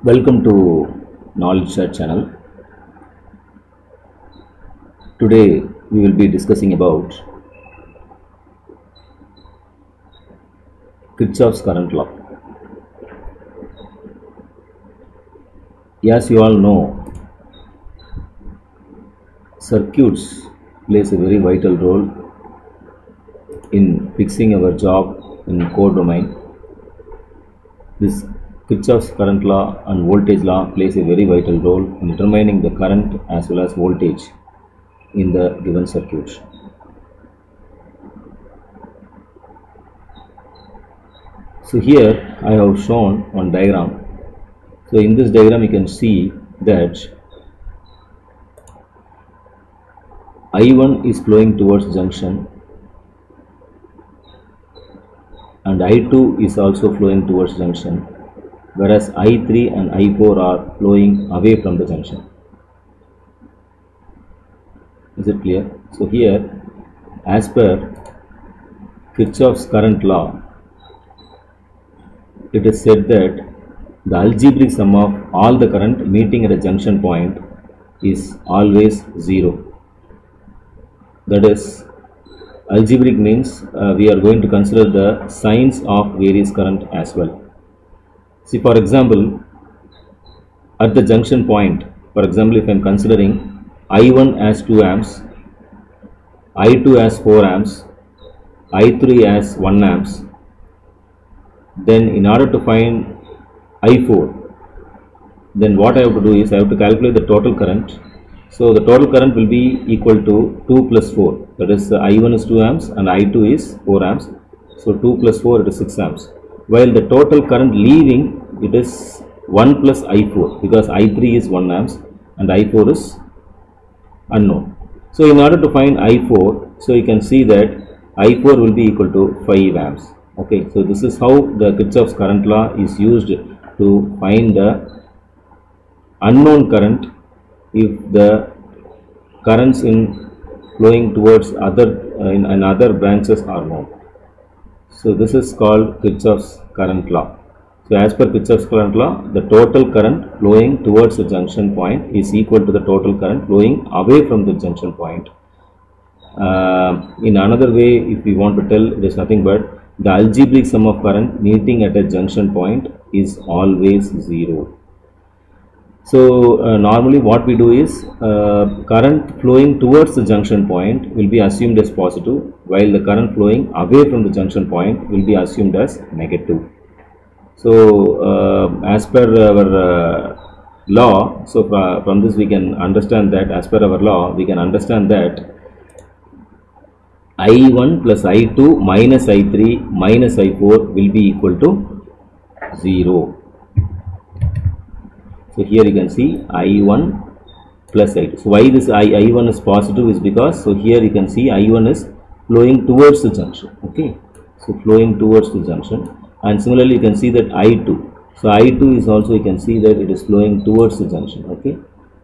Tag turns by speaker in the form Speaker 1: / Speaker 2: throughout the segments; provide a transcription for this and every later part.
Speaker 1: Welcome to Knowledge Share channel. Today we will be discussing about Kirchhoff's current law. As you all know, circuits plays a very vital role in fixing our job in core domain. This Kirchhoff's current law and voltage law plays a very vital role in determining the current as well as voltage in the given circuit. So here I have shown one diagram. So in this diagram you can see that I1 is flowing towards junction and I2 is also flowing towards junction, whereas I3 and I4 are flowing away from the junction. Is it clear? So here, as per Kirchhoff's current law, it is said that the algebraic sum of all the current meeting at a junction point is always 0. That is, algebraic means we are going to consider the signs of various current as well. See, for example, at the junction point, for example, if I am considering I1 as 2 amps, I2 as 4 amps, I3 as 1 amps, then in order to find I4, then what I have to do is I have to calculate the total current. So the total current will be equal to 2 plus 4, that is I1 is 2 amps and I2 is 4 amps. So 2 plus 4, it is 6 amps. While the total current leaving, it is 1 plus I4, because I3 is 1 amps and I4 is unknown. So in order to find I4, so you can see that I4 will be equal to 5 amps. Okay, so this is how the Kirchhoff's current law is used to find the unknown current if the currents in flowing towards other branches are known. So this is called Kirchhoff's current law. So as per Kirchhoff's current law, the total current flowing towards the junction point is equal to the total current flowing away from the junction point. In another way, if we want to tell, it is nothing but the algebraic sum of current meeting at a junction point is always 0. So normally what we do is current flowing towards the junction point will be assumed as positive, while the current flowing away from the junction point will be assumed as negative. So as per our law, so from this we can understand that as per our law we can understand that I1 plus I2 minus I3 minus I4 will be equal to 0. So here you can see I1 plus I2. So why this I1 is positive is because, so here you can see I1 is flowing towards the junction. Okay, so flowing towards the junction, and similarly you can see that I2. So I2 is also, you can see that it is flowing towards the junction. Okay,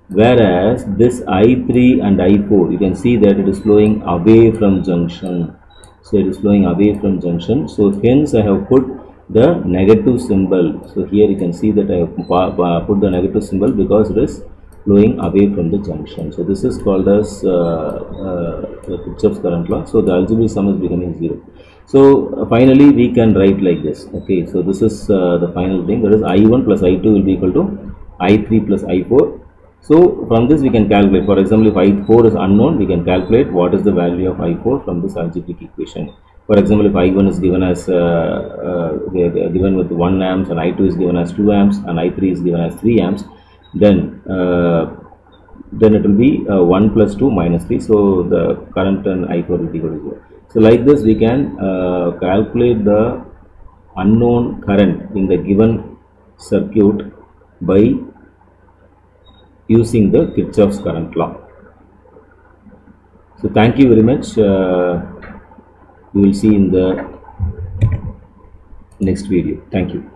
Speaker 1: whereas this I3 and I4, you can see that it is flowing away from junction. So it is flowing away from junction. So hence I have put the negative symbol. So here you can see that I have put the negative symbol because it is flowing away from the junction. So this is called as the Kirchhoff's current law. So the algebraic sum is becoming 0. So finally we can write like this. Okay, so this is the final thing, that is I1 plus I2 will be equal to I3 plus I4. So from this we can calculate, for example, if I4 is unknown, we can calculate what is the value of I4 from this algebraic equation. For example, if I1 is given as given with 1 amps and I2 is given as 2 amps and I3 is given as 3 amps, then it will be 1 plus 2 minus 3. So the current and I4 will be equal to 0. So like this we can calculate the unknown current in the given circuit by using the Kirchhoff's current law. So thank you very much. We will see in the next video. Thank you.